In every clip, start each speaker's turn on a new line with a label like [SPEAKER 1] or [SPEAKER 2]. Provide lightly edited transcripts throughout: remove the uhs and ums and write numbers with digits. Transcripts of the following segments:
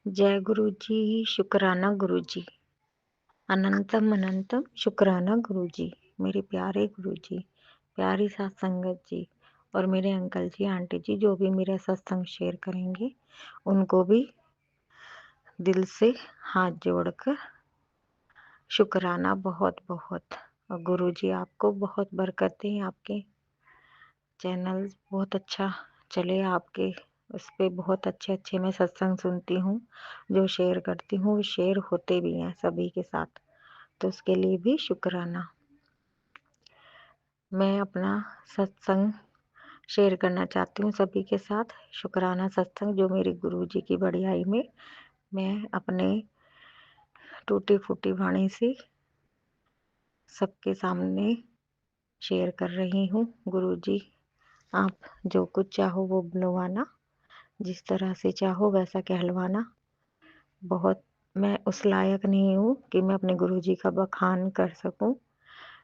[SPEAKER 1] जय गुरु जी। शुक्राना गुरु जी। अनंतम अनंतम शुक्राना गुरु जी। मेरे प्यारे गुरु जी, प्यारी साथ संगत जी और मेरे अंकल जी आंटी जी जो भी मेरा सत्संग शेयर करेंगे उनको भी दिल से हाथ जोड़कर शुक्राना बहुत बहुत। और गुरु जी आपको बहुत बरकत दें। आपके चैनल बहुत अच्छा चले, आपके उस पे बहुत अच्छे अच्छे मैं सत्संग सुनती हूँ, जो शेयर करती हूँ वो शेयर होते भी हैं सभी के साथ, तो उसके लिए भी शुक्राना। मैं अपना सत्संग शेयर करना चाहती हूँ सभी के साथ। शुक्राना सत्संग जो मेरे गुरु जी की बड़ियाई में मैं अपने टूटी फूटी वाणी से सबके सामने शेयर कर रही हूँ। गुरु जी आप जो कुछ चाहो वो बुलवाना, जिस तरह से चाहो वैसा कहलवाना। बहुत मैं उस लायक नहीं हूँ कि मैं अपने गुरु जी का बखान कर सकूँ,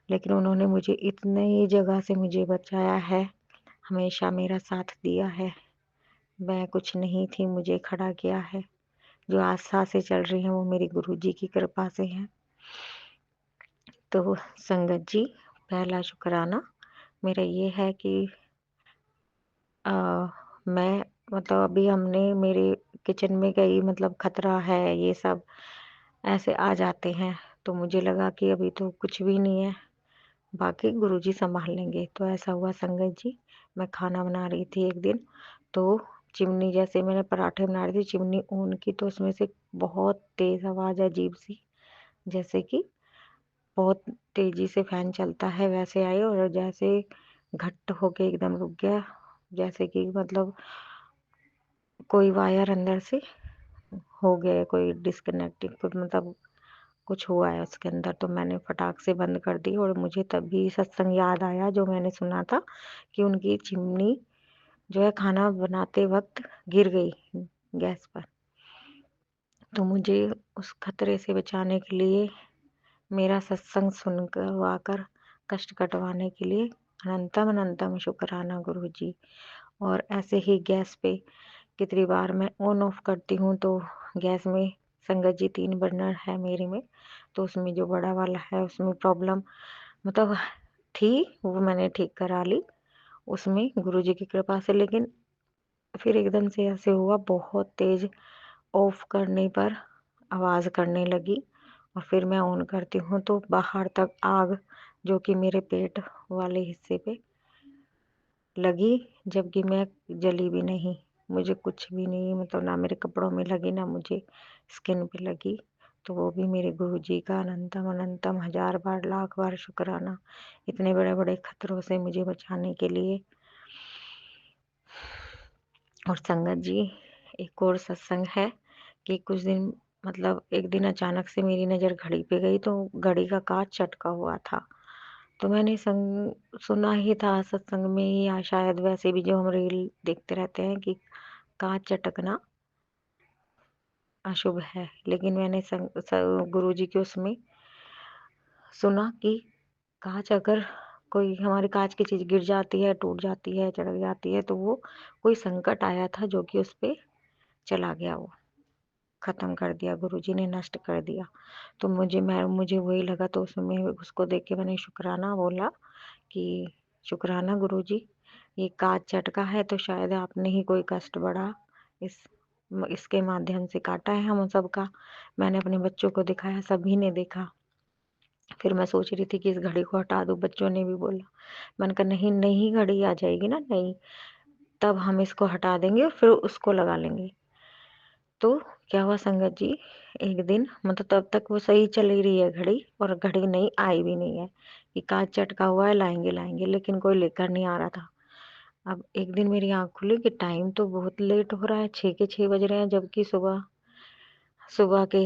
[SPEAKER 1] लेकिन उन्होंने मुझे इतनी जगह से मुझे बचाया है, हमेशा मेरा साथ दिया है। मैं कुछ नहीं थी, मुझे खड़ा किया है। जो आज सांसें चल रही हैं वो मेरी गुरु जी की कृपा से है। तो संगत जी, पहला शुक्राना मेरा ये है कि मैं मतलब अभी हमने मेरे किचन में गई, मतलब खतरा है ये सब ऐसे आ जाते हैं, तो मुझे लगा कि अभी तो कुछ भी नहीं है, बाकी गुरुजी संभाल लेंगे। तो ऐसा हुआ संगत जी, मैं खाना बना रही थी एक दिन, तो चिमनी जैसे मैंने पराठे बना रही थी, चिमनी ऑन की तो उसमें से बहुत तेज़ आवाज़ अजीब सी, जैसे कि बहुत तेज़ी से फैन चलता है वैसे आई, और जैसे घट्ट होके एकदम रुक गया, जैसे कि मतलब कोई वायर अंदर से हो गया, कोई डिस्कनेक्टिंग मतलब कुछ हुआ है उसके अंदर। तो मैंने फटाक से बंद कर दी और मुझे तभी सत्संग याद आया जो मैंने सुना था कि उनकी चिमनी जो है खाना बनाते वक्त गिर गई गैस पर। तो मुझे उस खतरे से बचाने के लिए, मेरा सत्संग सुनवाकर कष्ट कटवाने के लिए अनंतम अनंतम शुक्राना गुरु जी। और ऐसे ही गैस पे कितनी बार मैं ऑन ऑफ करती हूँ तो गैस में संगत जी 3 बर्नर है मेरे में, तो उसमें जो बड़ा वाला है उसमें प्रॉब्लम मतलब थी, वो मैंने ठीक करा ली उसमें गुरुजी की कृपा से। लेकिन फिर एकदम से ऐसे हुआ, बहुत तेज ऑफ करने पर आवाज़ करने लगी, और फिर मैं ऑन करती हूँ तो बाहर तक आग जो कि मेरे पेट वाले हिस्से पे लगी, जबकि मैं जली भी नहीं, मुझे कुछ भी नहीं, मतलब ना मेरे कपड़ों में लगी ना मुझे स्किन पे लगी। तो वो भी मेरे गुरुजी का अनंतम अनंतम हज़ार बार लाख बार शुक्राना, इतने बड़े बड़े खतरों से मुझे बचाने के लिए। और संगत जी, एक और सत्संग है कि कुछ दिन मतलब एक दिन अचानक से मेरी नज़र घड़ी पे गई, तो घड़ी का कांच चटका हुआ था। तो मैंने सुना ही था सत्संग में, या शायद वैसे भी जो हम रील देखते रहते हैं कि कांच चटकना अशुभ है, लेकिन मैंने गुरु जी के उसमें सुना कि कांच अगर कोई हमारी कांच की चीज़ गिर जाती है, टूट जाती है, चढ़क जाती है, तो वो कोई संकट आया था जो कि उस पे चला गया, वो ख़त्म कर दिया, गुरुजी ने नष्ट कर दिया। तो मुझे वही लगा, तो उसमें उसको देख के मैंने शुक्राना बोला कि शुक्राना गुरुजी, ये कांच चटका है तो शायद आपने ही कोई कष्ट बड़ा इस इसके माध्यम से काटा है हम सबका। मैंने अपने बच्चों को दिखाया, सभी ने देखा। फिर मैं सोच रही थी कि इस घड़ी को हटा दूँ, बच्चों ने भी बोला। मैंने कहा नहीं, नई घड़ी आ जाएगी ना नई, तब हम इसको हटा देंगे और फिर उसको लगा लेंगे। तो क्या हुआ संगत जी, एक दिन मतलब तब तक वो सही चल ही रही है घड़ी, और घड़ी नई आई भी नहीं है कि कांच चटका हुआ है, लाएंगे लाएंगे, लेकिन कोई लेकर नहीं आ रहा था। अब एक दिन मेरी आँख खुली कि टाइम तो बहुत लेट हो रहा है, 6 के 6 बज रहे हैं, जबकि सुबह सुबह के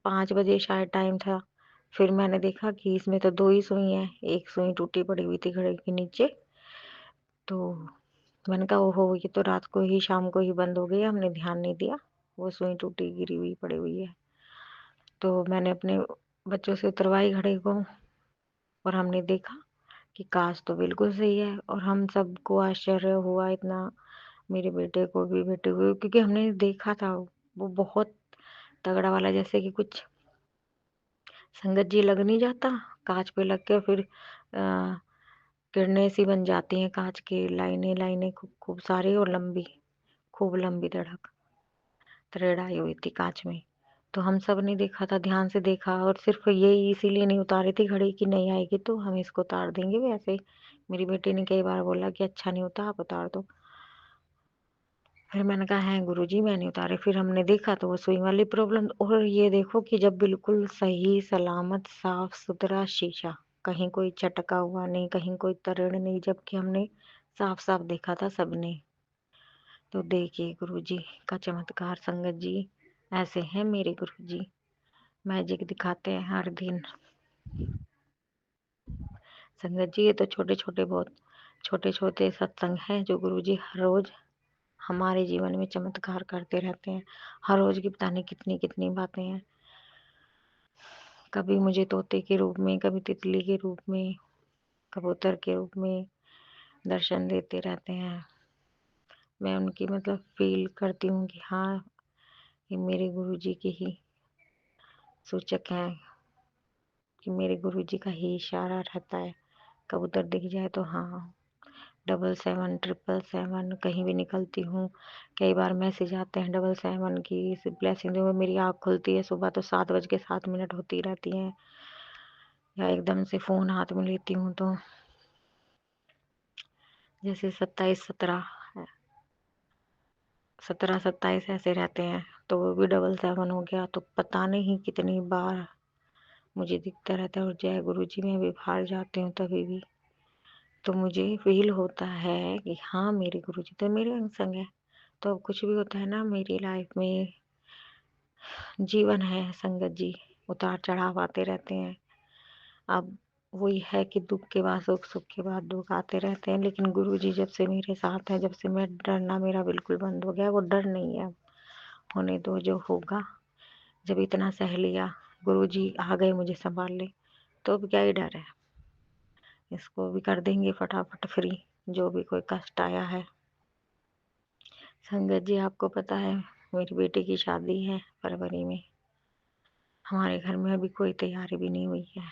[SPEAKER 1] 5 बजे शायद टाइम था। फिर मैंने देखा कि इसमें तो 2 ही सुई हैं, एक सुई टूटी पड़ी हुई थी घड़ी के नीचे। तो मैंने कहा ओहो, ये तो रात को ही शाम को ही बंद हो गई, हमने ध्यान नहीं दिया, वो सुई टूटी गिरी हुई पड़ी हुई है। तो मैंने अपने बच्चों से उतरवाई घड़ी को, और हमने देखा कि कांच तो बिल्कुल सही है, और हम सबको आश्चर्य हुआ इतना, मेरे बेटे को भी, बेटे को, क्योंकि हमने देखा था वो बहुत तगड़ा वाला, जैसे कि कुछ संगत जी लग नहीं जाता, काँच पे लग के फिर किरणें सी बन जाती हैं काँच की, लाइनें लाइनें खूब खूब सारी और लंबी, खूब लंबी थ्रेड आई हुई थी काँच में। तो हम सब ने देखा था, ध्यान से देखा, और सिर्फ ये इसीलिए नहीं उतारी थी घड़ी कि नहीं आएगी तो हम इसको उतार देंगे। वैसे मेरी बेटी ने कई बार बोला कि अच्छा नहीं होता, आप उतार दो। फिर मैंने कहा है गुरुजी मैं नहीं उतारे। फिर हमने देखा तो वो सुई वाली प्रॉब्लम, और ये देखो कि जब बिल्कुल सही सलामत साफ सुथरा शीशा, कहीं कोई चटका हुआ नहीं, कहीं कोई तरेड़ नहीं, जबकि हमने साफ साफ देखा था सबने। तो देखिए गुरुजी का चमत्कार। संगत जी ऐसे हैं मेरे गुरुजी, मैजिक दिखाते हैं हर दिन। संगत जी ये तो छोटे छोटे, बहुत छोटे छोटे सत्संग हैं जो गुरुजी हर रोज हमारे जीवन में चमत्कार करते रहते हैं। हर रोज की पता नहीं कितनी कितनी बातें हैं। कभी मुझे तोते के रूप में, कभी तितली के रूप में, कबूतर के रूप में दर्शन देते रहते हैं। मैं उनकी मतलब फील करती हूँ कि हाँ ये मेरे गुरुजी के ही सूचक हैं, कि मेरे गुरुजी का ही इशारा रहता है। कबूतर दिख जाए तो हाँ, 777 777 कहीं भी निकलती हूँ। कई बार मैसेज आते हैं 777 की ब्लेसिंग दो, मेरी आँख खुलती है सुबह तो 7:07 होती रहती हैं, या एकदम से फोन हाथ में लेती हूँ तो जैसे 27 17 17 27 ऐसे रहते हैं, तो वो भी 777 हो गया। तो पता नहीं कितनी बार मुझे दिखता रहता है। और जय गुरु जी में भी बाहर जाती हूँ तभी भी तो मुझे फील होता है कि हाँ मेरे गुरु जी तो मेरे अंग संग है। तो अब कुछ भी होता है ना मेरी लाइफ में, जीवन है संगत जी, उतार चढ़ाव आते रहते हैं। अब वही है कि दुख के बाद सुख, सुख के बाद दुख आते रहते हैं, लेकिन गुरु जी जब से मेरे साथ हैं, जब से मैं डरना मेरा बिल्कुल बंद हो गया। वो डर नहीं है, अब होने दो जो होगा। जब इतना सह लिया, गुरु जी आ गए मुझे संभालने, तो अब क्या ही डर है। इसको भी कर देंगे फटाफट फ्री, जो भी कोई कष्ट आया है। संगत जी आपको पता है मेरी बेटी की शादी है फरवरी में। हमारे घर में अभी कोई तैयारी भी नहीं हुई है।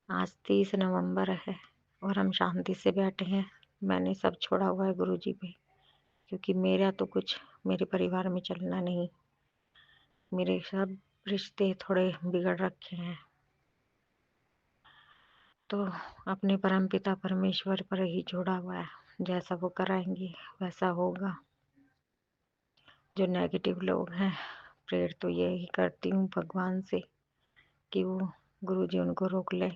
[SPEAKER 1] आज 30 नवंबर है और हम शांति से बैठे हैं। मैंने सब छोड़ा हुआ है गुरु जी पे, क्योंकि मेरा तो कुछ मेरे परिवार में चलना नहीं। मेरे सब रिश्ते थोड़े बिगड़ रखे हैं, तो अपने परम पिता परमेश्वर पर ही छोड़ा हुआ है। जैसा वो कराएंगे वैसा होगा। जो नेगेटिव लोग हैं, प्रेयर तो यही करती हूँ भगवान से कि वो गुरु जी उनको रोक ले।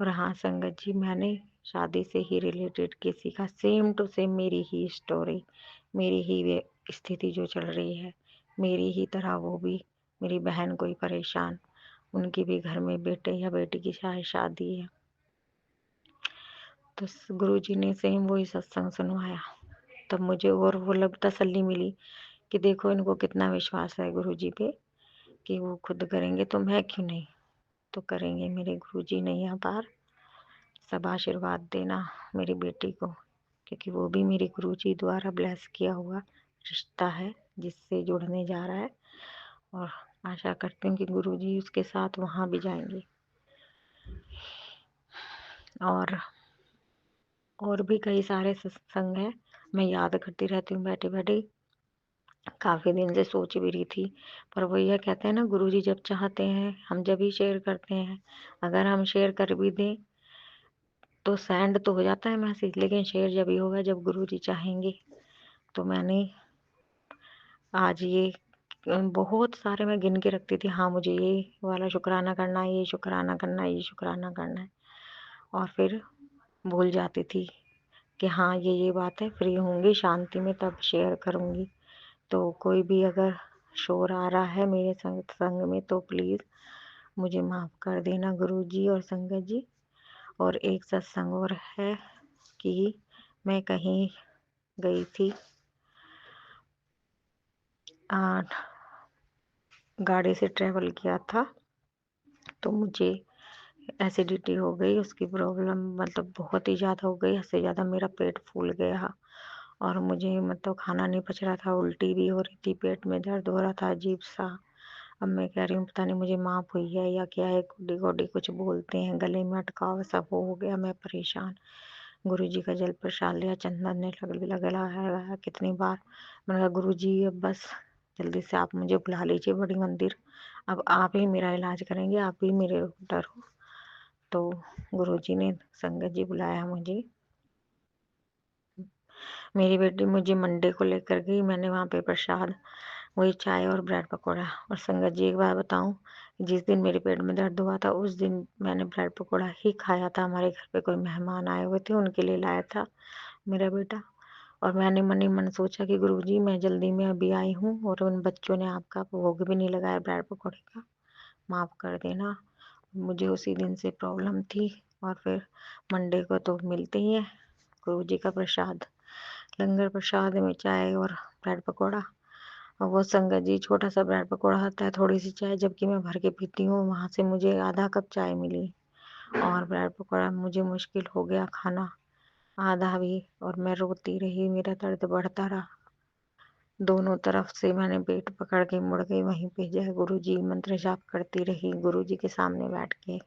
[SPEAKER 1] और हाँ संगत जी, मैंने शादी से ही रिलेटेड किसी का सेम टू सेम मेरी ही स्टोरी, मेरी ही वे स्थिति जो चल रही है, मेरी ही तरह वो भी, मेरी बहन कोई परेशान, उनकी भी घर में बेटे या बेटी की शादी है। तो गुरु जी ने सेम वही सत्संग सुनवाया, तब मुझे और वो लग तसल्ली मिली कि देखो इनको कितना विश्वास है गुरु जी पे, कि वो खुद करेंगे तो मैं क्यों नहीं। तो करेंगे मेरे गुरु जी नैया पार। सब आशीर्वाद देना मेरी बेटी को, क्योंकि वो भी मेरे गुरु जी द्वारा ब्लेस किया हुआ रिश्ता है जिससे जुड़ने जा रहा है। और आशा करती हूँ कि गुरु जी उसके साथ वहाँ भी जाएंगे। और भी कई सारे सत्संग हैं, मैं याद करती रहती हूँ बैठे बैठे। काफी दिन से सोच भी रही थी, पर वो ये कहते हैं ना गुरु जी जब चाहते हैं हम जब ही शेयर करते हैं। अगर हम शेयर कर भी दें तो सेंड तो हो जाता है मैसेज, लेकिन शेयर जब ही होगा जब गुरु जी चाहेंगे। तो मैंने आज ये बहुत सारे मैं गिन के रखती थी, हाँ मुझे ये वाला शुक्राना करना है, ये शुक्राना करना है, ये शुक्राना करना है, और फिर भूल जाती थी कि हाँ ये बात है, फ्री होंगी शांति में तब शेयर करूँगी। तो कोई भी अगर शोर आ रहा है मेरे संग में तो प्लीज़ मुझे माफ़ कर देना गुरु जी और संगत जी। और एक सत्संग और है कि मैं कहीं गई थी, गाड़ी से ट्रेवल किया था, तो मुझे एसिडिटी हो गई, उसकी प्रॉब्लम मतलब बहुत ही ज़्यादा हो गई, हद से ज़्यादा मेरा पेट फूल गया और मुझे मतलब खाना नहीं पच रहा था, उल्टी भी हो रही थी, पेट में दर्द हो रहा था अजीब सा। अब मैं कह रही हूँ पता नहीं मुझे माप हुई है या क्या है, गुड्डी गुड्डी कुछ बोलते हैं, गले में अटकाव सब हो गया, मैं परेशान। गुरुजी का जल प्रसाद लिया, चंदन ने लगाया कितनी बार। मैंने कहा गुरुजी अब बस जल्दी से आप मुझे बुला लीजिए बड़ी मंदिर, अब आप ही मेरा इलाज करेंगे, आप ही मेरे डॉक्टर हो। तो गुरुजी ने संगत जी बुलाया मुझे। मेरी बेटी मुझे मंडे को लेकर गई, मैंने वहाँ पे प्रसाद, वही चाय और ब्रेड पकौड़ा। और संगत जी एक बार बताऊं, जिस दिन मेरे पेट में दर्द हुआ था उस दिन मैंने ब्रेड पकौड़ा ही खाया था। हमारे घर पे कोई मेहमान आए हुए थे, उनके लिए लाया था मेरा बेटा। और मैंने मन ही मन सोचा कि गुरुजी मैं जल्दी में अभी आई हूँ और उन बच्चों ने आपका भोग भी नहीं लगाया ब्रेड पकौड़े का, माफ़ कर देना। मुझे उसी दिन से प्रॉब्लम थी। और फिर मंडे को तो मिलते ही है गुरुजी का प्रसाद, लंगर प्रसाद में चाय और ब्रेड पकौड़ा। और वो संगत जी छोटा सा ब्रेड पकौड़ा आता है, थोड़ी सी चाय, जबकि मैं भर के पीती हूँ, वहाँ से मुझे आधा कप चाय मिली और ब्रेड पकौड़ा मुझे मुश्किल हो गया खाना आधा भी। और मैं रोती रही, मेरा दर्द बढ़ता रहा, दोनों तरफ से मैंने पेट पकड़ के मुड़ गई। वहीं पे जय गुरु जी मंत्र जाप करती रही गुरु जी के सामने बैठ के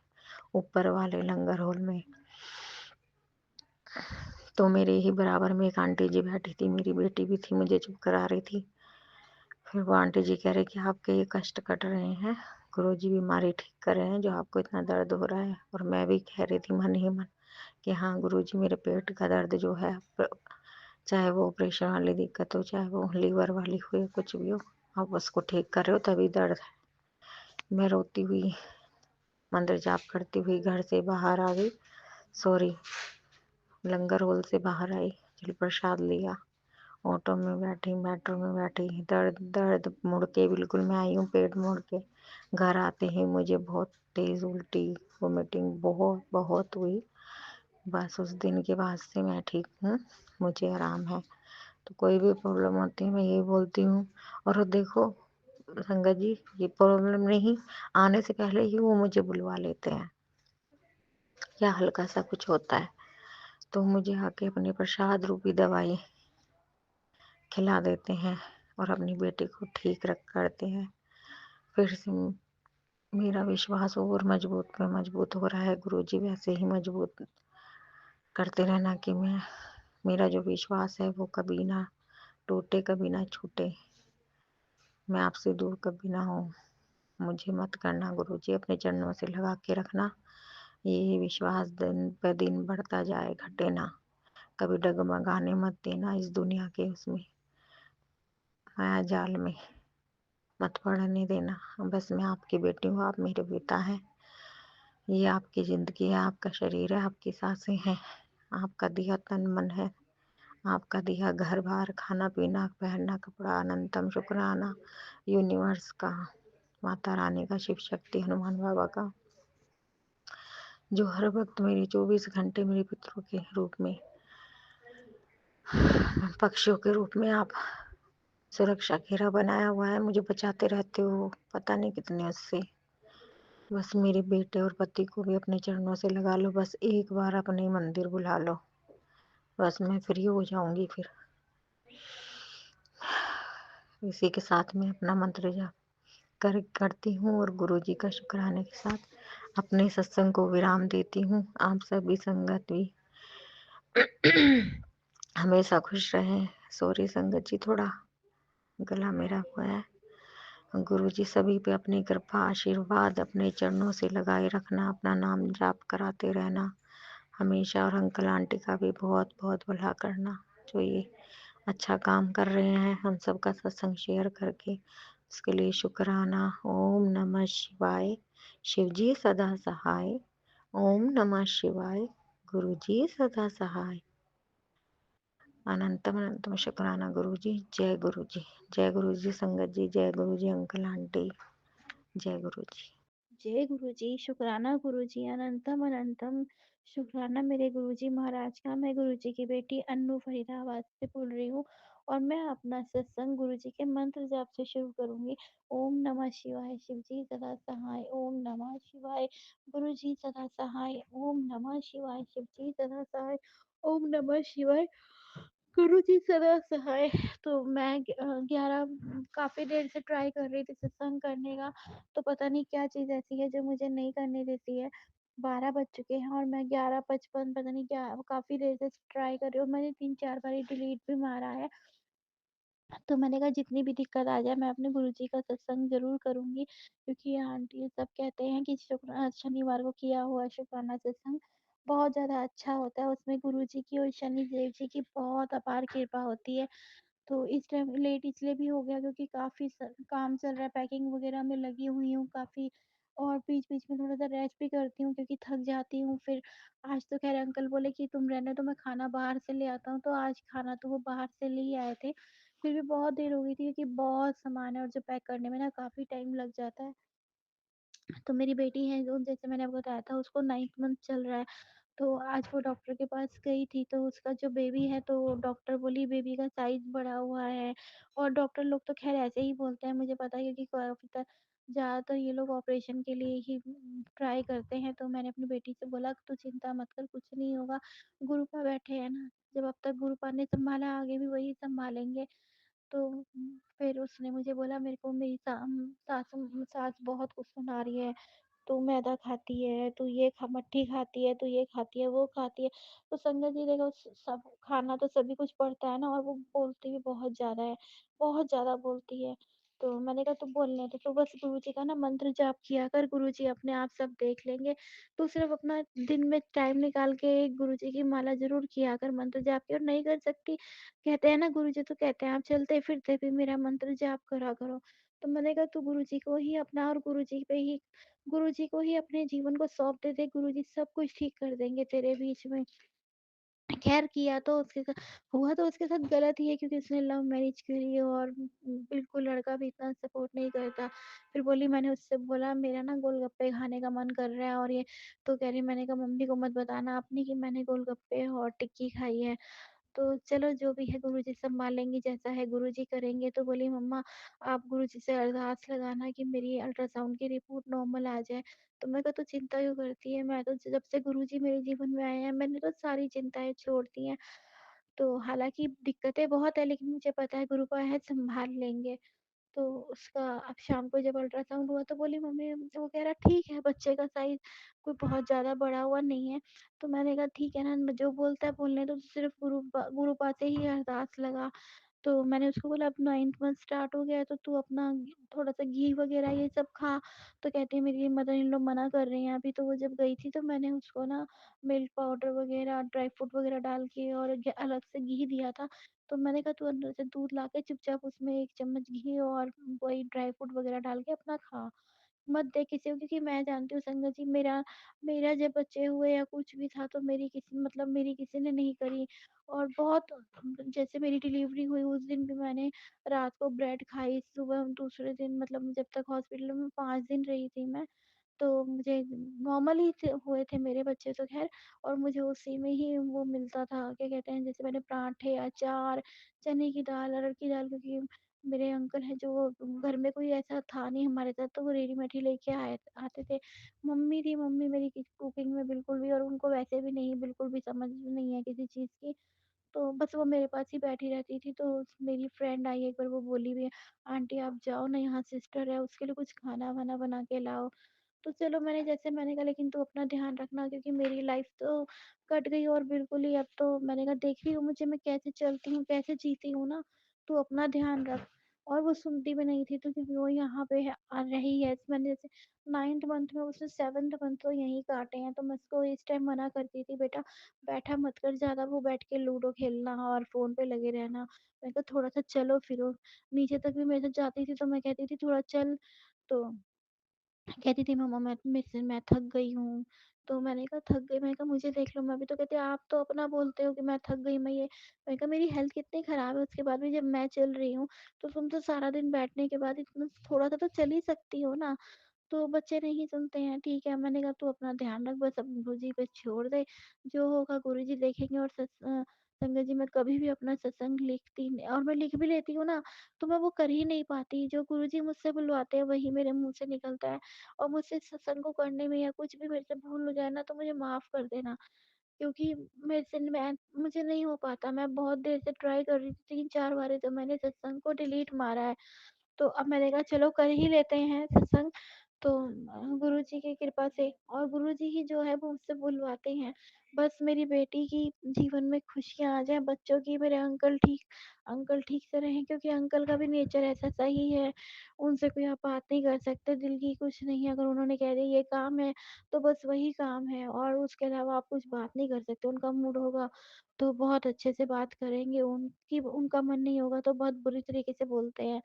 [SPEAKER 1] ऊपर वाले लंगर हॉल में। तो मेरे ही बराबर में एक आंटी जी बैठी थी, मेरी बेटी भी थी, मुझे चुप करा रही थी। फिर वो आंटी जी कह रहे कि आपके ये कष्ट कट रहे हैं, गुरु जी बीमारी ठीक कर रहे हैं जो आपको इतना दर्द हो रहा है। और मैं भी कह रही थी मन ही मन कि हाँ गुरु जी मेरे पेट का दर्द जो है, चाहे वो ऑपरेशन वाली दिक्कत हो, चाहे वो लीवर वाली हो या कुछ भी हो, आप उसको ठीक कर रहे हो तभी दर्द है। मैं रोती हुई मंत्र जाप करती हुई घर से बाहर आ गई, सॉरी लंगर हॉल से बाहर आई, जल प्रसाद लिया, ऑटो में बैठी, मेट्रो में बैठी, दर्द दर्द मुड़ के बिल्कुल मैं आई हूँ पेट मोड़ के। घर आते ही मुझे बहुत तेज़ उल्टी वोमिटिंग बहुत बहुत हुई। बस उस दिन के बाद से मैं ठीक हूँ, मुझे आराम है। तो कोई भी प्रॉब्लम होती है मैं यही बोलती हूँ। और देखो संगत जी, ये प्रॉब्लम नहीं आने से पहले ही वो मुझे बुलवा लेते हैं, या हल्का सा कुछ होता है तो मुझे आके अपने प्रसाद रूपी दवाई खिला देते हैं और अपनी बेटी को ठीक रख करते हैं। फिर से मेरा विश्वास और मजबूत पे मजबूत हो रहा है। गुरुजी वैसे ही मजबूत करते रहना कि मेरा जो विश्वास है वो कभी ना टूटे, कभी ना छूटे, मैं आपसे दूर कभी ना हूँ। मुझे मत करना गुरुजी, अपने चरणों से लगा के रखना, ये विश्वास दिन पे दिन बढ़ता जाए, घटे ना, कभी डगमगाने मत देना इस दुनिया के उसमें माया जाल में, मत पड़ने देना। बस मैं आपकी बेटी हूँ, आप मेरे बेटा हैं, ये आपकी ज़िंदगी है, आपका शरीर है, आपकी सांसें हैं, आपका दिया तन मन है, आपका दिया घर बार, खाना पीना पहनना कपड़ा, अनंतम शुक्राना यूनिवर्स का, माता रानी का, शिव शक्ति हनुमान बाबा का, जो हर वक्त मेरी 24 घंटे मेरे पितरों के रूप में, पक्षियों के रूप में आप सुरक्षा घेरा बनाया हुआ है, मुझे बचाते रहते हो पता नहीं कितने उससे। बस मेरे बेटे और पति को भी अपने चरणों से लगा लो, बस एक बार अपने मंदिर बुला लो, बस मैं फ्री हो जाऊंगी फिर। इसी के साथ में अपना मंत्र जाप करती हूँ और गुरु जी का शुक्राने के साथ अपने सत्संग को विराम देती हूँ। आप सभी संगत भी हमेशा खुश रहें। सॉरी संगत जी, थोड़ा गला मेरा हुआ है। गुरु जी सभी पे अपनी कृपा आशीर्वाद अपने चरणों से लगाए रखना, अपना नाम जाप कराते रहना हमेशा। और अंकल आंटी का भी बहुत बहुत भला करना, जो ये अच्छा काम कर रहे हैं हम सबका सत्संग शेयर करके, उसके लिए शुक्राना। ओम नमः शिवाय, शिव जी सदा सहाय। ओम नमः शिवाय, गुरु जी सदा सहाय। अनंतम अनंतम शुक्राना गुरु जी। जय गुरु जी, जय गुरु जी संगत जी, जय गुरु जी अंकल आंटी, जय गुरु जी।
[SPEAKER 2] जय गुरु जी, शुक्राना गुरु जी, अनंतम अनंतम शुक्राना मेरे गुरु जी महाराज का। मैं गुरु जी की बेटी अन्नू फरीदाबाद से बोल रही हूँ और मैं अपना सत्संग गुरु जी के मंत्र जाप से शुरू करूंगी। ओम नमः शिवाय, शिव जी सदा सहाय। ओम नमः शिवाय, गुरु जी सदा सहाय। ओम नमः शिवाय, शिव जी सदा सहाय। ओम नमः शिवाय, गुरुजी सदा सहाय। तो मैं 11 काफ़ी देर से ट्राई कर रही थी सत्संग करने का, तो पता नहीं क्या चीज़ ऐसी है जो मुझे नहीं करने देती है। 12 बज चुके हैं और मैं 11:55 पता नहीं क्या काफ़ी देर से ट्राई कर रही हूँ। मैंने 3-4 बारी डिलीट भी मारा है। तो मैंने कहा जितनी भी दिक्कत आ जाए मैं अपने गुरुजी का सत्संग ज़रूर करूँगी, क्योंकि आंटी सब कहते हैं कि शनिवार को किया हुआ शुक्राना सत्संग बहुत ज़्यादा अच्छा होता है। उसमें गुरुजी की और शनिदेव जी की बहुत अपार कृपा होती है। तो इस टाइम लेट इसलिए भी हो गया क्योंकि काफ़ी काम चल रहा है, पैकिंग वगैरह में लगी हुई हूँ काफ़ी, और बीच-बीच में थोड़ा-सा रेस्ट भी करती हूँ क्योंकि थक जाती हूँ। फिर आज तो ख़ैर अंकल बोले कि तुम रहने दो, मैं खाना बाहर से ले आता हूँ, तो आज खाना तो वो बाहर से ले ही आए थे। फिर भी बहुत देर हो गई थी क्योंकि बहुत सामान है और जो पैक करने में ना काफ़ी टाइम लग जाता है। तो मेरी बेटी है जो, जैसे मैंने आपको बताया था, उसको 9th मंथ चल रहा है। तो आज वो डॉक्टर के पास गई थी, तो उसका जो बेबी है, तो डॉक्टर बोली बेबी का साइज़ बढ़ा हुआ है। और डॉक्टर लोग तो ख़ैर ऐसे ही बोलते हैं, मुझे पता है क्योंकि काफ़ी ज़्यादातर ये लोग ऑपरेशन के लिए ही ट्राई करते हैं। तो मैंने अपनी बेटी से बोला तू चिंता मत कर, कुछ नहीं होगा, गुरुपा बैठे हैं ना, जब अब तक गुरुपा ने सँभाला आगे भी वही सँभालेंगे। तो फिर उसने मुझे बोला मेरे को मेरी सास बहुत कुछ सुना रही है, तू मैदा खाती है, तू ये मट्ठी खाती है, तू ये खाती है, वो खाती है। तो संगत जी देखो, सब खाना तो सभी कुछ पड़ता है ना, और वो बोलती भी बहुत ज़्यादा है, बहुत ज़्यादा बोलती है। तो मैंने कहा तू बोलने दे, तू बस गुरुजी का ना मंत्र जाप किया कर, गुरुजी अपने आप सब देख लेंगे। तू सिर्फ़ अपना दिन में टाइम निकाल के गुरुजी की माला ज़रूर किया कर, मंत्र जाप की, और नहीं कर सकती, कहते हैं ना गुरुजी तो कहते हैं आप चलते-फिरते भी मेरा मंत्र जाप करा करो। तो मैंने कहा तू गुरुजी को ही अपना और गुरुजी को ही अपने जीवन को सौंप दे दे, गुरुजी सब कुछ ठीक कर देंगे तेरे बीच में। ख़ैर किया तो उसके साथ हुआ तो उसके साथ गलत ही है क्योंकि उसने लव मैरिज करी और बिल्कुल लड़का भी इतना सपोर्ट नहीं करता। फिर बोली, मैंने उससे बोला मेरा ना गोलगप्पे खाने का मन कर रहा है और ये, तो कह रही, मैंने कहा मम्मी को मत बताना अपनी कि मैंने गोलगप्पे और टिक्की खाई है। तो चलो जो भी है गुरुजी सँभालेंगे, जैसा है गुरुजी करेंगे। तो बोली, मम्मा आप गुरुजी से अरदास लगाना कि मेरी अल्ट्रासाउंड की रिपोर्ट नॉर्मल आ जाए। तो मैं कहा तू चिंता क्यों करती है? मैं तो जब से गुरुजी मेरे जीवन में आए हैं मैंने तो सारी चिंताएँ छोड़ दी हैं। तो हालाँकि दिक्कतें बहुत है लेकिन मुझे पता है गुरु है सँभाल लेंगे। तो उसका अब शाम को जब अल्ट्रासाउंड हुआ तो बोली, मम्मी वो कह रहा ठीक है, बच्चे का साइज़ कोई बहुत ज़्यादा बड़ा हुआ नहीं है। तो मैंने कहा ठीक है ना, जो बोलता है बोलने दो, सिर्फ़ गुरु पासे ही अरदास लगा। तो मैंने उसको बोला अब 9th मंथ स्टार्ट हो गया है तो तू अपना थोड़ा-सा घी वग़ैरह ये सब खा। तो कहती है मेरी मदर इन लॉ मना कर रही हैं अभी। तो वो जब गई थी तो मैंने उसको ना मिल्क पाउडर वग़ैरह, ड्राई फ्रूट वग़ैरह डाल के और अलग से घी दिया था। तो मैंने कहा तू अंदर से दूध लाके चुपचाप उसमें 1 चम्मच घी और वही ड्राई फ्रूट वग़ैरह डाल के अपना खा। मत दे किसी को, क्योंकि मैं जानती हूँ संगत जी, मेरा मेरा जब बच्चे हुए या कुछ भी था तो मेरी किसी ने नहीं करी। और बहुत जैसे मेरी डिलीवरी हुई उस दिन भी मैंने रात को ब्रेड खाई, सुबह दूसरे दिन मतलब जब तक हॉस्पिटल में 5 दिन रही थी मैं, तो मुझे नॉर्मल ही हुए थे मेरे बच्चे तो ख़ैर। और मुझे उसी में ही वो मिलता था, क्या कहते हैं, जैसे मैंने पराठे, अचार, चने की दाल, अरहर की दाल, क्योंकि मेरे अंकल हैं जो, घर में कोई ऐसा था नहीं हमारे साथ, तो वो रेडीमेड ही लेके आते थे। मम्मी मेरी कुकिंग में बिल्कुल भी, और उनको वैसे भी नहीं, बिल्कुल भी समझ नहीं है किसी चीज़ की। तो बस वो मेरे पास ही बैठी रहती थी। तो मेरी फ्रेंड आई एक बार, वो बोली भी, आंटी आप जाओ ना, यहाँ सिस्टर है, उसके लिए कुछ खाना-वाना बना के लाओ। तो चलो मैंने कहा लेकिन तू अपना ध्यान रखना, क्योंकि मेरी लाइफ तो कट गई और बिल्कुल ही अब तो मैंने कहा देख रही हो मुझे, मैं कैसे चलती हूँ, कैसे जीती हूँ ना, तू अपना ध्यान रख। और वो सुनती भी नहीं थी, तो क्योंकि वो यहाँ पे है, रही है, मैंने जैसे 9th मंथ में उसने 7th मंथ तो यहीं काटे हैं। तो मैं उसको इस टाइम मना करती थी, बेटा बैठा मत कर ज़्यादा, वो बैठ के लूडो खेलना और फ़ोन पे लगे रहना। मैंने कहा थोड़ा सा चलो फिरो। नीचे तक भी मेरे साथ जाती थी तो मैं कहती थी थोड़ा चल। तो कहती थी, मम्मा मैं थक गई हूँ। तो मैंने कहा थक गई, मैंने कहा मुझे देख लो मैं भी। तो कहती है आप तो अपना बोलते हो कि मैं थक गई, मैं ये। मैंने कहा मेरी हेल्थ कितनी खराब है उसके बाद भी जब मैं चल रही हूँ, तो तुम तो सारा दिन बैठने के बाद इतना थोड़ा सा तो चल ही सकती हो ना। तो बच्चे नहीं सुनते हैं, ठीक है। मैंने कहा तू अपना ध्यान रख, बस अब गुरुजी पे छोड़ दे, जो होगा गुरुजी देखेंगे। और संगत जी, मैं कभी भी अपना सत्संग लिखती नहीं, और मैं लिख भी लेती हूँ ना, तो मैं वो कर ही नहीं पाती। जो गुरुजी मुझसे बुलवाते हैं वही मेरे मुँह से निकलता है। और मुझसे सत्संग को करने में या कुछ भी मेरे से भूल हो जाए ना, तो मुझे माफ़ कर देना। क्योंकि मेरे से मैं मुझे नहीं हो पाता। मैं बहुत देर से ट्राई कर रही थी, 3-4 बारी तो मैंने सत्संग को डिलीट मारा है। तो अब मैंने कहा चलो कर ही लेते हैं सत्संग। तो गुरुजी की कृपा से और गुरुजी ही जो है वो मुझसे बुलवाते हैं। बस मेरी बेटी की जीवन में खुशियाँ आ जाएँ, बच्चों की, मेरे अंकल ठीक से रहें, क्योंकि अंकल का भी नेचर ऐसा सही है। उनसे कोई आप बात नहीं कर सकते, दिल की कुछ नहीं है। अगर उन्होंने कह दिया ये काम है, तो बस वही काम है और उसके अलावा आप कुछ बात नहीं कर सकते। उनका मूड होगा तो बहुत अच्छे से बात करेंगे, उनका मन नहीं होगा तो बहुत बुरी तरीके से बोलते हैं।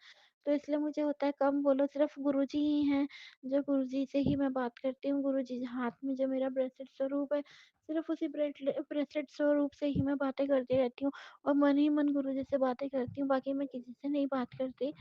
[SPEAKER 2] तो इसलिए मुझे होता है कम बोलो, सिर्फ़ गुरुजी ही हैं, जो गुरुजी से ही मैं बात करती हूँ। गुरुजी हाथ में जो मेरा ब्रेसलेट स्वरूप है, सिर्फ़ उसी ब्रेसलेट स्वरूप से ही मैं बातें करती रहती हूँ और मन ही मन गुरुजी से बातें करती हूँ, बाकी मैं किसी से नहीं बात करती।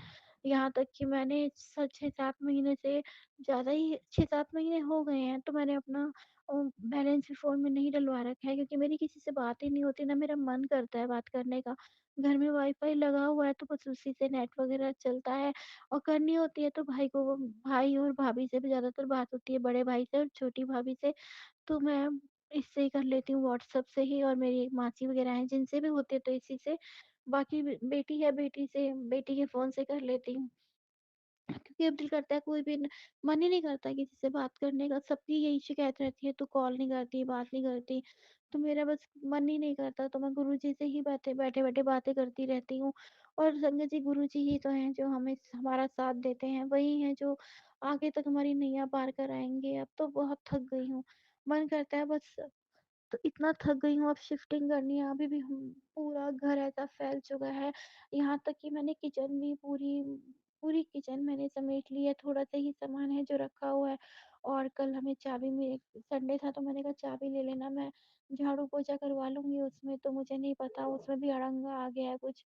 [SPEAKER 2] यहाँ तक कि मैंने स 6-7 महीने से ज़्यादा ही 6-7 महीने हो गए हैं, तो मैंने अपना बैलेंस भी फ़ोन में नहीं डलवा रखा है, क्योंकि मेरी किसी से बात ही नहीं होती, ना मेरा मन करता है बात करने का। घर में वाईफ़ाई लगा हुआ है तो बस उसी से नेट वग़ैरह चलता है और करनी होती है तो भाई और भाभी से भी ज़्यादातर बात होती है, बड़े भाई से और छोटी भाभी से। तो मैं इससे ही कर लेती हूँ, व्हाट्सएप से ही, और मेरी एक मासी वग़ैरह हैं जिनसे भी होती है तो इसी से। बाकी बेटी है, बेटी के फ़ोन से कर लेती हूँ। क्योंकि अब दिल करता है कोई भी न मन ही नहीं करता किसी से बात करने का, सबकी यही शिकायत रहती है, तू कॉल नहीं करती, बात नहीं करती। तो मेरा बस मन ही नहीं करता, तो मैं गुरुजी से ही बैठे-बैठे बातें करती रहती हूँ। और संगत जी, गुरुजी ही तो हैं जो हमारा साथ देते हैं, वही हैं जो आगे तक हमारी नैया पार कराएँगे। अब तो बहुत थक गई हूँ, मन करता है बस, तो इतना थक गई हूँ, अब शिफ्टिंग करनी है। अभी भी पूरा घर ऐसा फैल चुका है, यहाँ तक कि मैंने किचन भी पूरी पूरी किचन मैंने समेट ली है, थोड़ा सा ही सामान है जो रखा हुआ है। और कल हमें चाबी में संडे था तो मैंने कहा चाबी ले लेना, मैं झाड़ू पोछा करवा लूंगी उसमें। तो मुझे नहीं पता उसमें भी अड़ंगा आ गया है कुछ।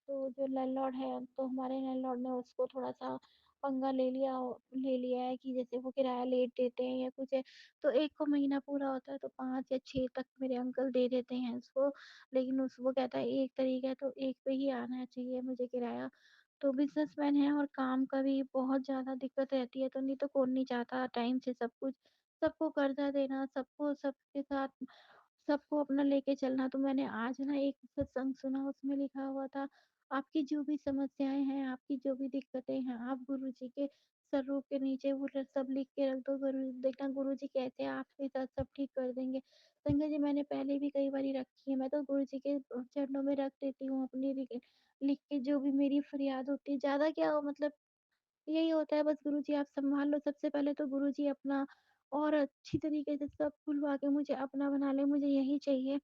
[SPEAKER 2] तो जो लैंडलॉर्ड है, तो हमारे लैंडलॉर्ड ने उसको थोड़ा-सा पंगा ले लिया है कि जैसे वो किराया लेट देते हैं या कुछ है। तो 1 को महीना पूरा होता है तो 5 या 6 तक मेरे अंकल दे देते हैं उसको। लेकिन उस वो कहता है 1 तारीख है तो 1 पे ही आना चाहिए मुझे किराया। तो बिज़नेसमैन है और काम का भी बहुत ज़्यादा दिक्कत रहती है, तो नहीं तो कौन नहीं चाहता टाइम से सब कुछ, सबको कर्ज़ा देना, सबको सबके साथ सबको अपना लेके चलना। तो मैंने आज ना एक सत्संग सुना, उसमें लिखा हुआ था, आपकी जो भी समस्याएँ हैं, आपकी जो भी दिक्कतें हैं, आप गुरुजी के स्वरूप के नीचे वो सब लिख के रख दो, देखना गुरुजी कैसे आपके साथ सब ठीक कर देंगे। संगत जी, मैंने पहले भी कई बारी रखी है, मैं तो गुरुजी के चरणों में रख देती हूँ अपनी लिख के जो भी मेरी फरियाद होती है। ज़्यादा क्या हो, मतलब यही होता है, बस गुरुजी आप सँभाल लो। सबसे पहले तो गुरुजी अपना और अच्छी तरीके से सब खुलवा के मुझे अपना बना लें, मुझे यही चाहिए।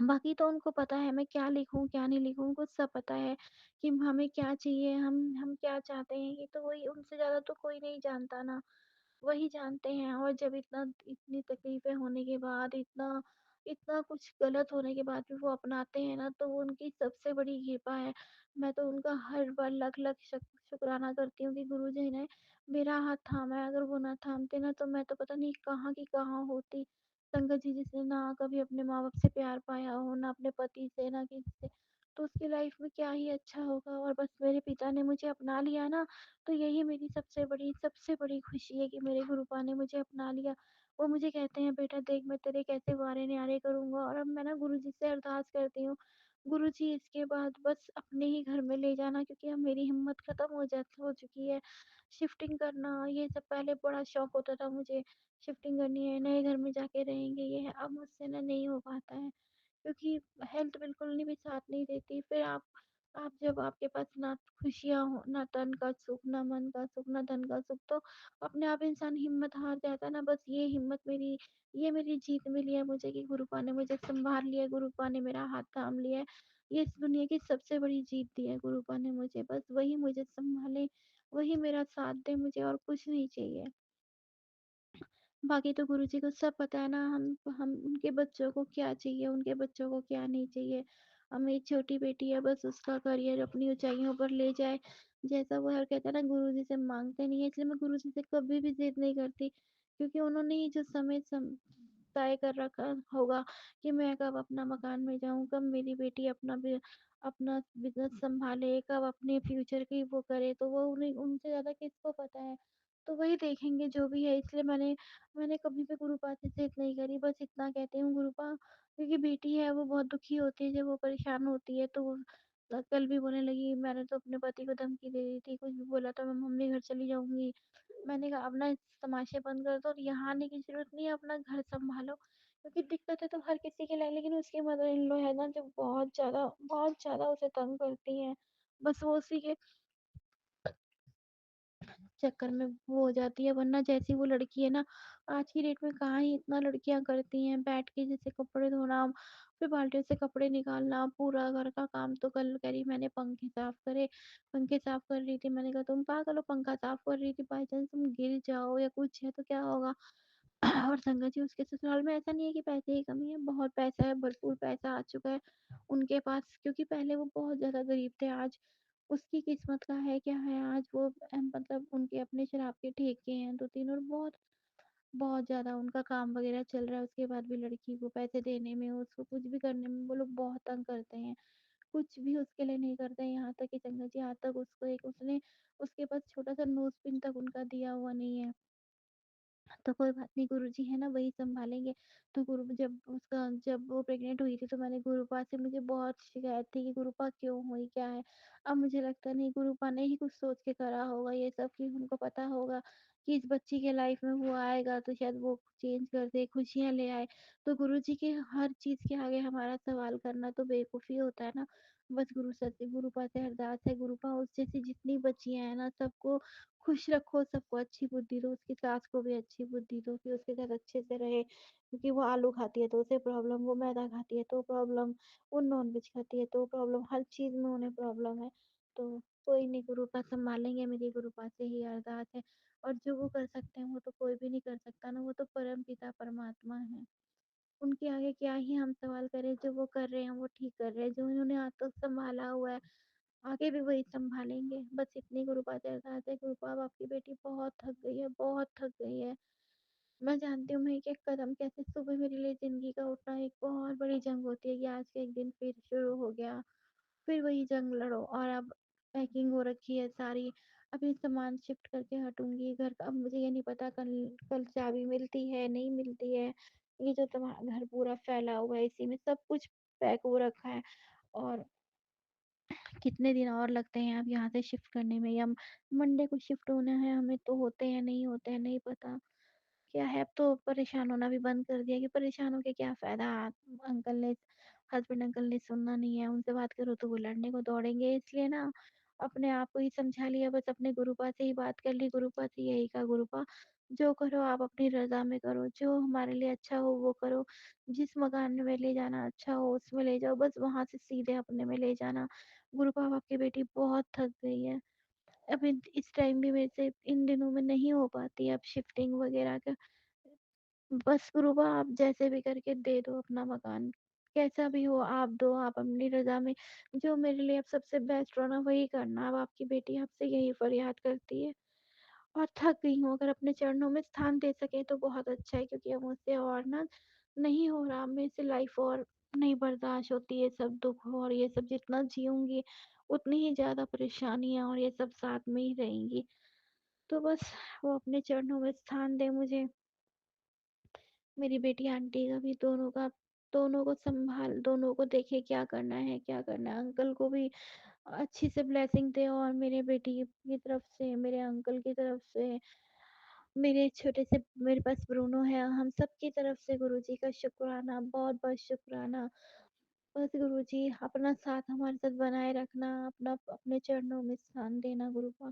[SPEAKER 2] बाकी तो उनको पता है मैं क्या लिखूँ, क्या नहीं लिखूँ, उनको सब पता है कि हमें क्या चाहिए, हम क्या चाहते हैं। ये तो वही, उनसे ज़्यादा तो कोई नहीं जानता ना, वही जानते हैं। और जब इतनी तकलीफ़ें होने के बाद, इतना इतना कुछ गलत होने के बाद भी वो अपनाते हैं ना, तो वो उनकी सबसे बड़ी कृपा है। मैं तो उनका हर बार लख-लख शुक्राना करती हूँ कि गुरुजी ने मेरा हाथ थामा है, अगर वो ना थामते ना तो मैं तो पता नहीं कहाँ की कहाँ होती। संगत जी, जिसने ना कभी अपने माँ-बाप से प्यार पाया हो, ना अपने पति से, ना किसी से, तो उसकी लाइफ़ में क्या ही अच्छा होगा। और बस मेरे पिता ने मुझे अपना लिया ना, तो यही मेरी सबसे बड़ी खुशी है कि मेरे गुरुपा ने मुझे अपना लिया। वो मुझे कहते हैं, बेटा देख मैं तेरे कैसे वारे न्यारे करूँगा। और अब मैं ना गुरुजी से अरदास करती हूँ, गुरुजी इसके बाद बस अपने ही घर में ले जाना, क्योंकि अब मेरी हिम्मत खत्म हो चुकी है। शिफ्टिंग करना ये सब पहले बड़ा शौक होता था मुझे, शिफ्टिंग करनी है, नए घर में जाके रहेंगे, ये है। अब मुझसे ना नहीं हो पाता है, क्योंकि हेल्थ बिल्कुल नहीं भी साथ नहीं देती। फिर आप जब आपके पास ना खुशियाँ हो, ना तन का सुख, ना मन का सुख, ना धन का सुख, तो अपने आप इंसान हिम्मत हार जाता है ना। बस ये मेरी जीत मिली है मुझे कि गुरुपा ने मुझे सँभाल लिया है, गुरुपा ने मेरा हाथ थाम लिया है। ये इस दुनिया की सबसे बड़ी जीत दी है गुरुपा ने मुझे, बस वही मुझे सँभाले, वही मेरा साथ दे, मुझे और कुछ नहीं चाहिए। बाकी तो गुरुजी को सब पता है ना, हम उनके बच्चों को क्या चाहिए, उनके बच्चों को क्या नहीं चाहिए। अब मेरी छोटी बेटी है, बस उसका करियर अपनी ऊँचाइयों पर ले जाए, जैसा वो हर कहता है ना, गुरुजी से माँगते नहीं है, इसलिए मैं गुरुजी से कभी भी ज़िद नहीं करती, क्योंकि उन्होंने ही जो समय तय कर रखा होगा कि मैं कब अपना मकान में जाऊँ, कब मेरी बेटी अपना बिज़नेस सँभाले, कब अपने फ्यूचर की वो करे, तो वो उन्हें उनसे ज़्यादा किसको पता है। तो वही देखेंगे जो भी है, इसलिए मैंने मैंने कभी भी गुरुपा से जिद नहीं करी, बस इतना कहती हूँ गुरुपा, क्योंकि बेटी है वो बहुत दुखी होती है जब वो परेशान होती है, तो वो कल भी बोलने लगी, मैंने तो अपने पति को धमकी दे दी थी, कुछ भी बोला तो मैं मम्मी घर चली जाऊंगी। मैंने कहा अब ना इस तमाशे बंद कर दो और यहाँ आने की जरूरत नहीं है, अपना घर संभालो, क्योंकि दिक्कत है तो हर किसी के लाए, लेकिन उसकी मदर इन लॉ है ना जो बहुत ज्यादा उसे तंग करती है, बस वो उसी के चक्कर में वो हो जाती है। वरना जैसी वो लड़की है ना, आज की डेट में कहाँ ही इतना लड़कियां करती हैं, बैठ के जैसे कपड़े धोना, फिर बाल्टियों से कपड़े निकालना, पूरा घर का काम। तो कल करी मैंने पंखे साफ करे, पंखे साफ कर रही थी, मैंने कहा तुम पागल हो, पंखा साफ कर रही थी, बाई चांस तुम गिर जाओ या कुछ है तो क्या होगा। और संगत जी उसके ससुराल में ऐसा नहीं है कि पैसे की कमी है, बहुत पैसा है, भरपूर पैसा आ चुका है उनके पास, क्योंकि पहले वो बहुत ज्यादा गरीब थे। आज उसकी किस्मत का है क्या है, आज वो मतलब उनके अपने शराब के ठेके हैं दो तीन, और बहुत बहुत ज्यादा उनका काम वगैरह चल रहा है। उसके बाद भी लड़की को पैसे देने में, उसको कुछ भी करने में वो लोग बहुत तंग करते हैं, कुछ भी उसके लिए नहीं करते हैं। यहाँ तक कि संगत जी, यहाँ तक उसको एक उसने उसके पास छोटा सा नोज पिन तक उनका दिया हुआ नहीं है। तो कोई बात नहीं, गुरुजी है ना वही संभालेंगे। तो गुरु जब वो प्रेग्नेंट हुई थी तो मैंने गुरुपा से, मुझे बहुत शिकायत थी कि गुरुपा क्यों हुई क्या है। अब मुझे लगता नहीं, गुरुपा ने ही कुछ सोच के करा होगा ये सब, कि उनको पता होगा कि इस बच्ची के लाइफ में वो आएगा तो शायद वो चेंज कर दे, खुशियां ले आए। तो गुरुजी के हर चीज के आगे हमारा सवाल करना तो बेवकूफी होता है ना। बस गुरुपा से अरदास है, गुरुपा उस जैसी जितनी बच्चियां हैं ना सबको खुश रखो, सबको अच्छी बुद्धि दो, उसकी सास को भी अच्छी बुद्धि दो कि उसके साथ अच्छे से रहे, क्योंकि वो आलू खाती है तो उसे प्रॉब्लम, वो मैदा खाती है तो प्रॉब्लम, वो नॉनवेज खाती है तो प्रॉब्लम, हर चीज में उन्हें प्रॉब्लम है। तो कोई नहीं, गुरुपा संभालेंगे, मेरी गुरुपा से ही अरदास है। और जो वो कर सकते हैं वो तो कोई भी नहीं कर सकता ना, वो तो परम पिता परमात्मा है, उनके आगे क्या ही हम सवाल करें। जो वो कर रहे हैं वो ठीक कर रहे हैं, जो उन्होंने आज तक संभाला हुआ है आगे भी वही संभालेंगे। बस इतनी गुरुपा से अरदास है, गुरुपा अब आपकी बेटी बहुत थक गई है, बहुत थक गई है। मैं जानती हूँ मैं एक एक कदम कैसे, सुबह मेरे लिए जिंदगी का उठना एक बहुत बड़ी जंग होती है कि आज का एक दिन फिर शुरू हो गया, फिर वही जंग लड़ो। और अब पैकिंग हो रखी है सारी, अभी सामान शिफ्ट करके हटूंगी घर का। अब मुझे ये नहीं पता कल कल चाबी मिलती है नहीं मिलती है। ये जो तुम्हारा घर पूरा फैला हुआ है इसी में सब कुछ पैक हो रखा है, और कितने दिन और लगते हैं अब यहाँ से शिफ्ट करने में, या मंडे को शिफ्ट होना है हमें, तो होते हैं नहीं होते हैं नहीं पता क्या है। अब तो परेशान होना भी बंद कर दिया कि परेशान होके क्या फायदा। अंकल ने हस्बैंड अंकल ने सुनना नहीं है, उनसे बात करो तो वो लड़ने को दौड़ेंगे, इसलिए ना अपने आप को ही समझा लिया, बस अपने गुरुपा से ही बात कर ली। गुरुपा से यही कहा, गुरुपा जो करो आप अपनी रजा में करो, जो हमारे लिए अच्छा हो वो करो, जिस मकान में ले जाना अच्छा हो उसमें ले जाओ, बस वहां से सीधे अपने में ले जाना। गुरुपा अब आपकी बेटी बहुत थक गई है, अब इस टाइम भी मेरे से इन दिनों में नहीं हो पाती अब शिफ्टिंग वगैरह का। बस गुरुबा आप जैसे भी करके दे दो अपना मकान, कैसा भी हो आप दो, आप अपनी रजा में जो मेरे लिए अब सबसे बेस्ट हो ना वही करना। अब आपकी बेटी आपसे यही फरियाद करती है, और थक गई हूँ, अगर अपने चरणों में स्थान दे सके तो बहुत अच्छा है, क्योंकि अब मुझसे और ना नहीं हो रहा, मेरे से लाइफ और नहीं बर्दाश्त होती है सब दुख, और ये सब जितना जीऊंगी उतनी ही ज्यादा परेशानियां और ये सब साथ में ही रहेंगी। तो बस वो अपने चरणों में स्थान दे मुझे, मेरी बेटी आंटी का भी, दोनों का, दोनों को संभाल, दोनों को देखे क्या करना है क्या करना है। अंकल को भी अच्छी से ब्लेसिंग दे, और मेरे बेटी की तरफ से, मेरे अंकल की तरफ से, मेरे छोटे से मेरे पास ब्रूनो है, हम सब की तरफ से गुरुजी का शुक्राना, बहुत बहुत शुक्राना। बस गुरुजी अपना साथ हमारे साथ बनाए रखना, अपना अपने चरणों में स्थान देना गुरुपा।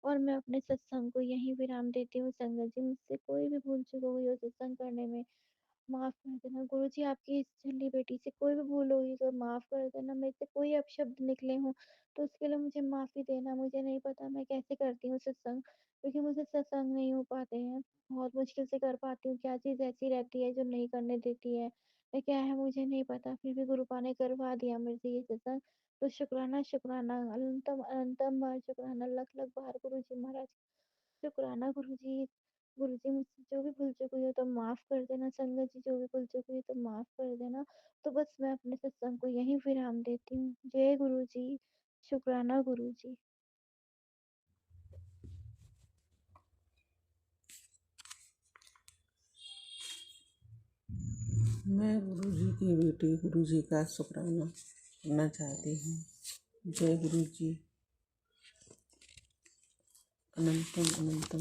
[SPEAKER 2] और मैं अपने सत्संग को यहीं विराम देती हूँ। संगत जी मुझसे कोई भी भूल चूक हुई हो सत्संग करने में माफ कर देना गुरुजी, आपकी इस झल्ली बेटी से कोई भी भूल होगी तो माफ कर देना, मेरे से कोई अपशब्द निकले हों तो उसके लिए मुझे माफी देना। मुझे नहीं पता मैं कैसे करती हूँ सत्संग, क्योंकि मुझे सत्संग नहीं हो पाते हैं, बहुत मुश्किल से कर पाती हूँ। क्या चीज ऐसी रहती है जो नहीं करने देती है या क्या है मुझे नहीं पता, फिर भी गुरुपा ने करवा दिया मेरे से ये सत्संग। तो शुक्राना शुक्राना, अनंतम अनंतम बार शुक्राना, लख लख बार गुरु जी महाराज शुक्राना। गुरु जी मुझसे जो भी भूल चुक हुई हो तो माफ कर देना, संगत जी जो भी भूल चुक हुई तो माफ कर देना। तो बस मैं अपने सत्संग को यहीं विराम देती हूँ। जय गुरु जी, शुक्राना गुरु जी।
[SPEAKER 3] मैं गुरुजी की बेटी गुरुजी का शुक्राना करना चाहती हूँ। जय गुरुजी अनंतम अनंतम।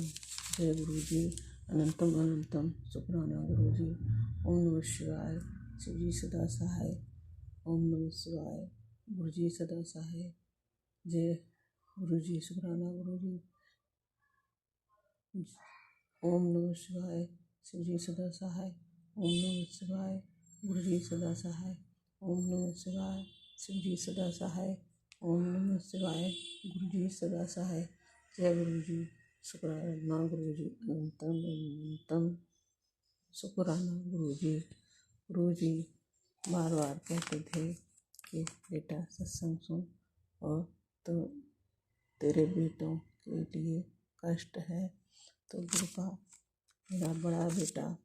[SPEAKER 3] जय गुरुजी अनंतम अनंतम। शुक्राना गुरुजी। ओम नमः शिवाय। शिवजी सदा सहाय। ओम नमः शिवाय। गुरुजी सदा सहाय। जय गुरुजी। शुक्राना गुरुजी। ओम नमः शिवाय। शिवजी सदा सहाय। ओम नमः शिवाय। गुरुजी सदा सहाय। ओम नमः शिवाय। शिवजी सदा सहाय। ओम नमः शिवाय। गुरुजी सदा सहाय। जय गुरुजी। शुक्राना गुरुजी अनंतम अनंतम। शुक्राना गुरुजी। गुरुजी बार बार कहते थे कि बेटा सत्संग सुन, और तो तेरे बेटों के लिए कष्ट है। तो गुरु का मेरा बड़ा बेटा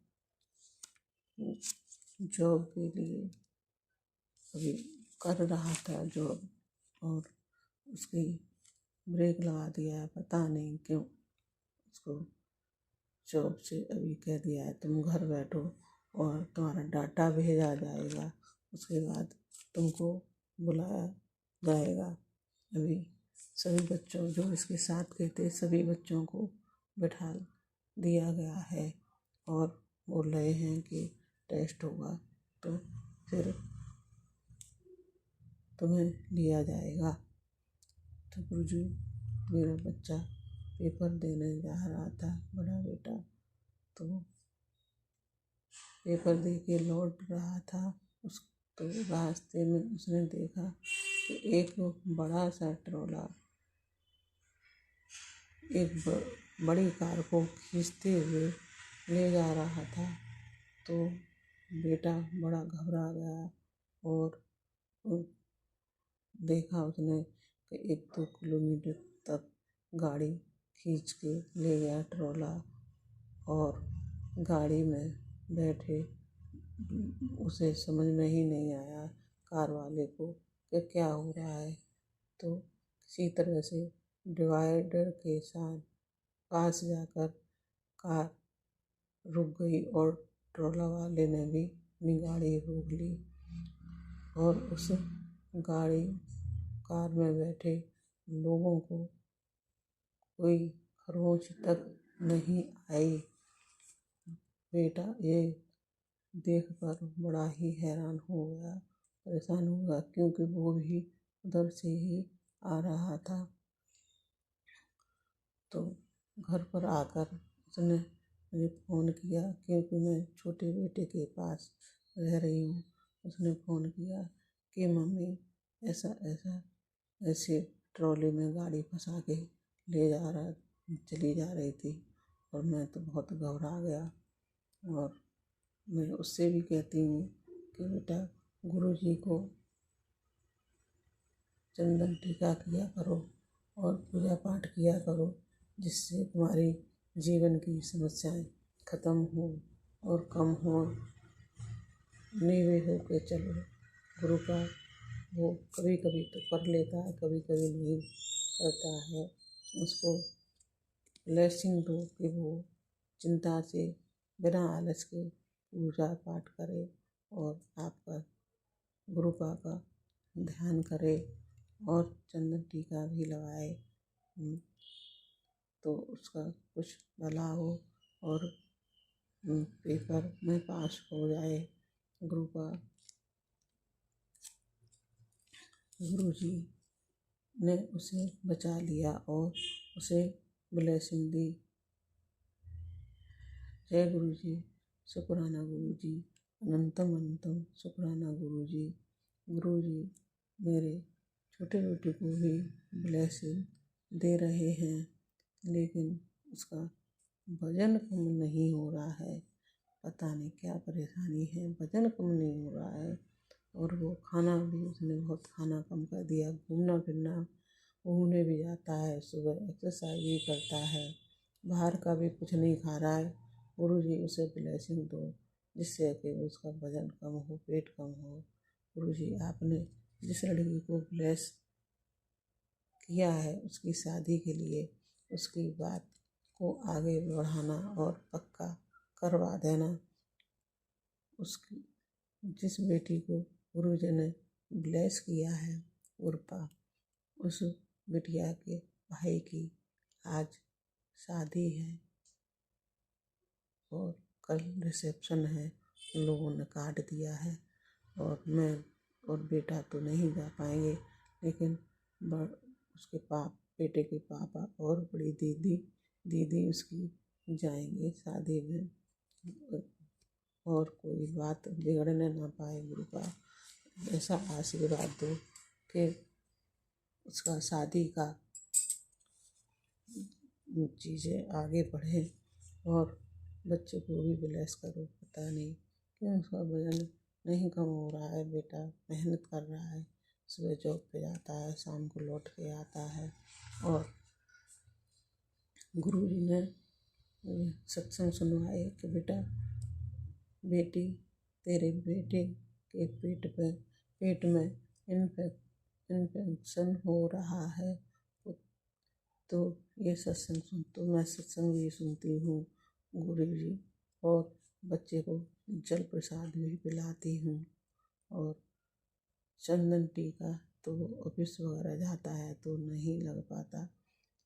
[SPEAKER 3] जॉब के लिए अभी कर रहा था जॉब, और उसकी ब्रेक लगा दिया है, पता नहीं क्यों। उसको जॉब से अभी कह दिया है तुम घर बैठो और तुम्हारा डाटा भेजा जाएगा, उसके बाद तुमको बुलाया जाएगा। अभी सभी बच्चों जो इसके साथ गए थे सभी बच्चों को बैठा दिया गया है, और बोल रहे हैं कि टेस्ट होगा तो फिर तुम्हें लिया जाएगा। तो गुरुजी मेरा बच्चा पेपर देने जा रहा था, बड़ा बेटा, तो पेपर दे के लौट रहा था। उस तो रास्ते में उसने देखा कि एक बड़ा सा ट्रोला एक बड़ी कार को खींचते हुए ले जा रहा था। तो बेटा बड़ा घबरा गया, और देखा उसने कि 1-2 किलोमीटर तक गाड़ी खींच के ले गया ट्रोला, और गाड़ी में बैठे उसे समझ में ही नहीं आया कार वाले को कि क्या हो रहा है। तो किसी तरह से डिवाइडर के साथ पास जाकर कार रुक गई, और ट्रोला वाले ने भी अपनी गाड़ी रोक ली, और उस कार में बैठे लोगों को कोई खरोंच तक नहीं आई। बेटा ये देखकर बड़ा ही हैरान हो गया, परेशान हो गया, क्योंकि वो भी उधर से ही आ रहा था। तो घर पर आकर उसने मुझे फ़ोन किया, क्योंकि मैं छोटे बेटे के पास रह रही हूँ। उसने फ़ोन किया कि मम्मी ऐसा ऐसा ऐसे ट्रॉली में गाड़ी फंसा के चली जा रही थी, और मैं तो बहुत घबरा गया। और मैं उससे भी कहती हूँ कि बेटा गुरुजी को चंदन टीका किया करो और पूजा पाठ किया करो, जिससे तुम्हारी जीवन की समस्याएं खत्म हो और कम हो। नीवे होके चलो। गुरु का वो कभी कभी तो कर लेता है, कभी कभी नहीं करता है। उसको ब्लेसिंग दो कि वो चिंता से बिना आलस के पूजा पाठ करे, और आपका गुरु का ध्यान करे, और चंदन टीका भी लगाए, तो उसका कुछ भला हो, और पेपर में पास हो जाए। गुरुजी ने उसे बचा लिया और उसे ब्लेसिंग दी। जय गुरुजी। शुक्राना गुरुजी अनंतम अनंतम। शुक्राना गुरुजी। गुरुजी मेरे छोटे बेटे को भी ब्लेसिंग दे रहे हैं, लेकिन उसका वजन कम नहीं हो रहा है। पता नहीं क्या परेशानी है, वजन कम नहीं हो रहा है। और वो खाना भी उसने बहुत खाना कम कर दिया। घूमने भी जाता है, सुबह एक्सरसाइज भी करता है, बाहर का भी कुछ नहीं खा रहा है। गुरुजी उसे ब्लेसिंग दो, जिससे कि उसका वजन कम हो, पेट कम हो। गुरुजी आपने जिस लड़की को ब्लेस किया है उसकी शादी के लिए उसकी बात को आगे बढ़ाना और पक्का करवा देना। उसकी जिस बेटी को गुरुजी ने ब्लेस किया है उर्पा, उस बिटिया के भाई की आज शादी है और कल रिसेप्शन है। उन लोगों ने कार्ड दिया है और मैं और बेटा तो नहीं जा पाएंगे, लेकिन उसके बेटे के पापा और बड़ी दीदी उसकी जाएंगे शादी में। और कोई बात बिगड़ने ना पाए गुरु का ऐसा आशीर्वाद दो कि उसका शादी का चीज़ें आगे बढ़े और बच्चे को भी ब्लेस करो। पता नहीं क्यों उसका वजन नहीं कम हो रहा है। बेटा मेहनत कर रहा है, सुबह जॉब पे जाता है, शाम को लौट के आता है। और गुरु जी ने सत्संग सुनवाए कि बेटा बेटी तेरे बेटे के पेट में इन्फेक्शन हो रहा है, तो ये सत्संग सुन। तो मैं सत्संग भी सुनती हूँ गुरु जी, और बच्चे को जल प्रसाद भी पिलाती हूँ। और चंदन टीका तो ऑफिस वगैरह जाता है तो नहीं लग पाता,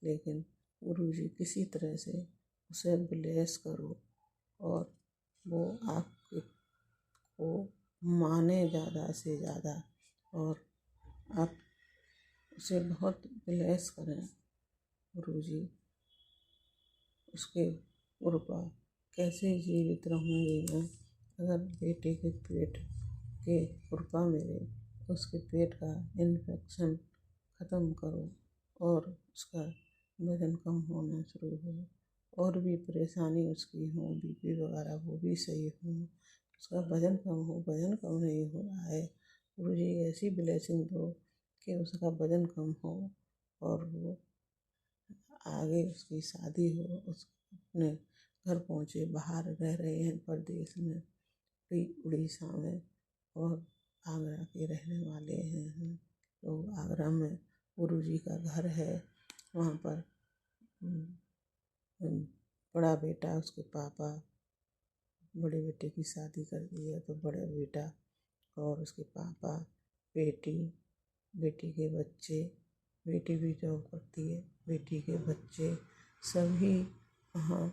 [SPEAKER 3] लेकिन गुरु जी किसी तरह से उसे ब्लेस करो और वो आपको माने ज़्यादा से ज़्यादा, और आप उसे बहुत ब्लेस करें गुरु जी। उसके कृपा कैसे जीवित रहूँगी मैं अगर बेटे के पेट के कृपा मेरे उसके पेट का इन्फेक्शन ख़त्म करो और उसका वजन कम होना शुरू हो, और भी परेशानी उसकी हो, बीपी वगैरह वो भी सही हो, उसका वजन कम हो। वजन कम नहीं हो रहा है, मुझे ऐसी ब्लेसिंग दो कि उसका वजन कम हो और वो आगे उसकी शादी हो, उस अपने घर पहुँचे। बाहर रह रहे हैं परदेश में, उड़ीसा में, और आगरा के रहने वाले हैं हम लोग। आगरा में गुरु जी का घर है, वहाँ पर बड़ा बेटा उसके पापा बड़े बेटे की शादी कर दी है, तो बड़े बेटा और उसके पापा, बेटी के बच्चे, बेटी भी जॉब करती है, बेटी के बच्चे सभी वहाँ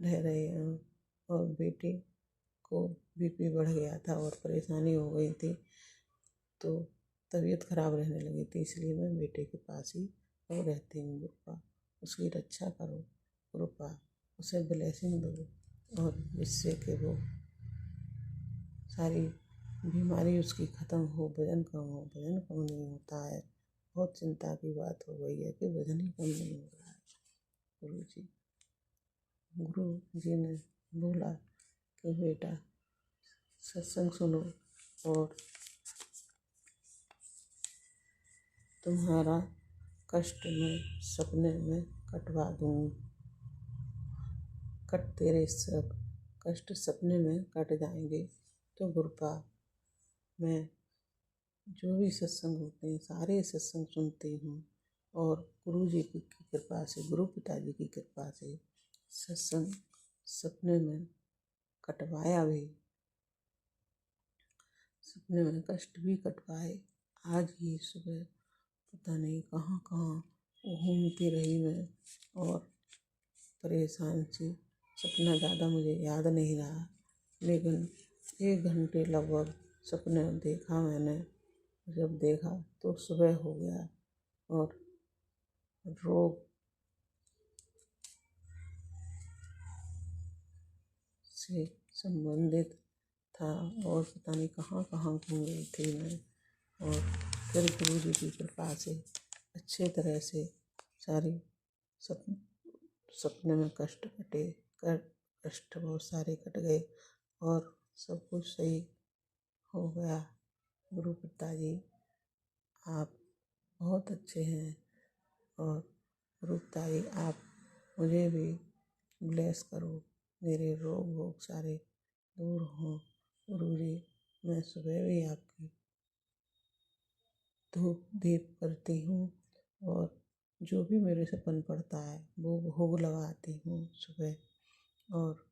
[SPEAKER 3] रह रहे हैं। और बेटे को बीपी बढ़ गया था और परेशानी हो गई थी, तो तबीयत खराब रहने लगी थी, इसलिए मैं बेटे के पास ही रहती हूँ। गुरुपा उसकी रक्षा करो, गुरुपा उसे ब्लेसिंग दो, और जिससे कि वो सारी बीमारी उसकी ख़त्म हो, वजन कम हो। वजन कम नहीं होता है, बहुत चिंता की बात हो गई है कि वजन ही कम नहीं हो रहा है। गुरु जी ने बोला कि बेटा सत्संग सुनो और तुम्हारा कष्ट मैं सपने में कटवा दूँगी, तेरे सब कष्ट सपने में कट जाएंगे। तो गुरुपा मैं जो भी सत्संग होते हैं सारे सत्संग सुनती हूँ, और गुरु जी की कृपा से, गुरु पिताजी की कृपा से सत्संग सपने में कटवाया भी, सपने में कष्ट भी कटवाए। आज ही सुबह पता नहीं कहाँ कहाँ घूमती रही मैं, और परेशान सी। सपना ज़्यादा मुझे याद नहीं रहा, लेकिन 1 घंटे लगभग सपने देखा मैंने। जब देखा तो सुबह हो गया, और रोग से संबंधित था, और पता नहीं कहाँ कहाँ घूम गई थी मैं। और फिर गुरु जी की कृपा से अच्छे तरह से सारी सपने में कष्ट कटे, कष्ट बहुत सारे कट गए और सब कुछ सही हो गया। गुरु पिताजी आप बहुत अच्छे हैं, और गुरु पिताजी आप मुझे भी ब्लेस करो, मेरे रोग वोग सारे दूर हों। गुरु जी मैं सुबह भी आपकी धूप दीप करती हूँ, और जो भी मेरे से बन पड़ता है वो भोग लगाती हूँ सुबह, और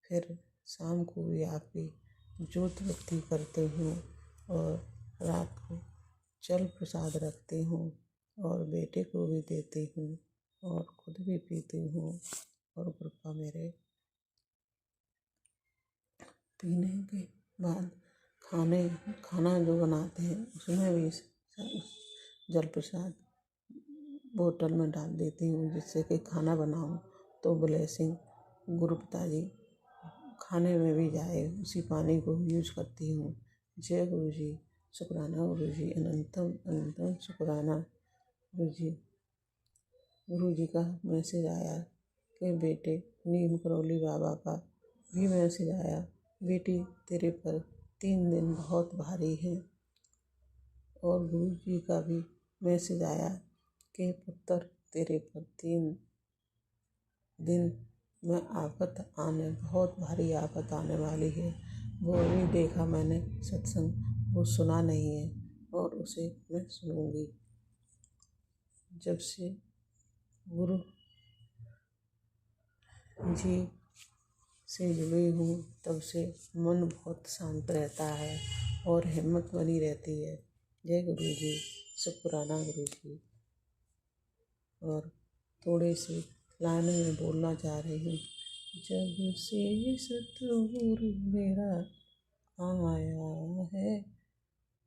[SPEAKER 3] फिर शाम को भी आपकी जोत बत्ती करती हूँ और रात को जल प्रसाद रखती हूँ और बेटे को भी देती हूँ और खुद भी पीती हूँ। और कृपा मेरे पीने के बाद खाना जो बनाते हैं उसमें भी जल प्रसाद बोतल में डाल देती हूँ, जिससे कि खाना बनाऊँ तो ब्लेसिंग गुरु पिताजी खाने में भी जाए, उसी पानी को यूज करती हूँ। जय गुरु जी, शुक्राना गुरु जी, अनंतम अनंतम शुक्राना गुरु जी। गुरु जी का मैसेज आया कि बेटे नीम करौली बाबा का भी मैसेज आया, बेटी तेरे पर 3 दिन बहुत भारी हैं। और गुरु जी का भी मैसेज आया कि पुत्र तेरे पर 3 दिन में बहुत भारी आफत आने वाली है। वो भी देखा मैंने सत्संग, वो सुना नहीं है और उसे मैं सुनूंगी। जब से गुरु जी से जुड़ी हूँ तब से मन बहुत शांत रहता है और हिम्मत बनी रहती है। जय गुरु जी, शुक्राना गुरु जी। और थोड़े से लाइन में बोलना चाह रही हूँ। जब से सतगुरु मेरा आया है,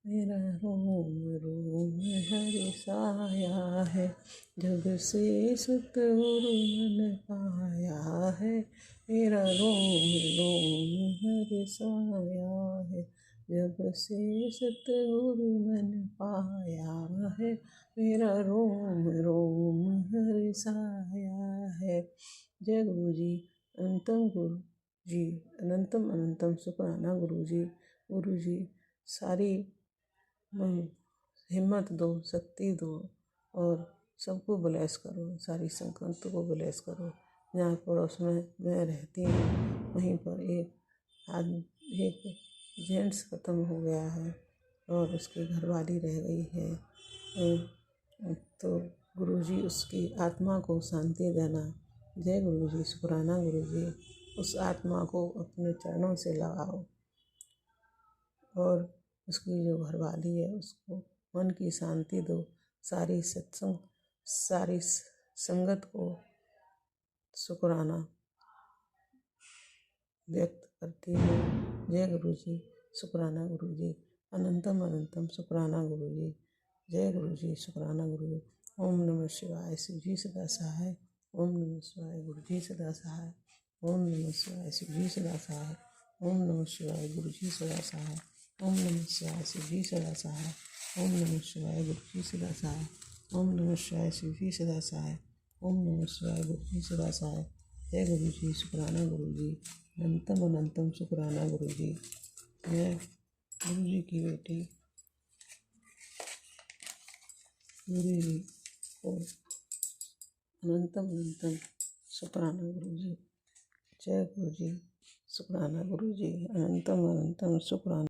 [SPEAKER 3] मेरा रोम रोम हर साया है। जब से सतगुरु मन पाया है, मेरा रोम रोम हर साया है। जब से सतगुरु मन पाया है, मेरा रोम रोम हर साया है। जय गुरु जी, अनंतम गुरु जी, अनंतम अनंतम शुक्राना गुरु जी। गुरु जी सारी हिम्मत दो, शक्ति दो और सबको ब्लेस करो, सारी संगत को ब्लेस करो। जहाँ पड़ोस में मैं रहती हूँ वहीं पर एक जेंट्स खत्म हो गया है और उसकी घरवाली रह गई है। तो गुरु जी उसकी आत्मा को शांति देना। जय गुरु जी, शुक्राना गुरु जी। उस आत्मा को अपने चरणों से लगाओ और उसकी जो घरवाली है उसको मन की शांति दो। सारी संगत को शुक्राना व्यक्त करती हूँ। जय गुरु जी, शुक्राना गुरु जी, अनंतम अनंतम शुक्राना गुरु जी। जय गुरु जी, शुक्राना गुरु जी। ओम नमः शिवाय, शिव जी सदा सहाय। ओम नमः शिवाय, गुरु जी सदा सहाय। ओम नमः शिवाय, शिव जी सदा सहाय। ओम नमः शिवाय, गुरु जी सदा सहाय। ओम नमः शिवाय, शिव जी सदा सहाय। ओम नमः शिवाय, गुरु जी सदा सहाय। ओम नमः शिवाय, शिव जी सदा सहाय। ओम नमः शिवाय, गुरु जी सदा सहाय। जय गुरु जी, शुक्राना गुरु जी, अनंतम अनंतम शुक्राना गुरु जी। मैं गुरु जी की बेटी गुरु जी को अनंतम अनंतम शुक्राना गुरु जी। जय गुरु जी, शुक्राना गुरु जी, अनंतम अनंतम शुक्राना।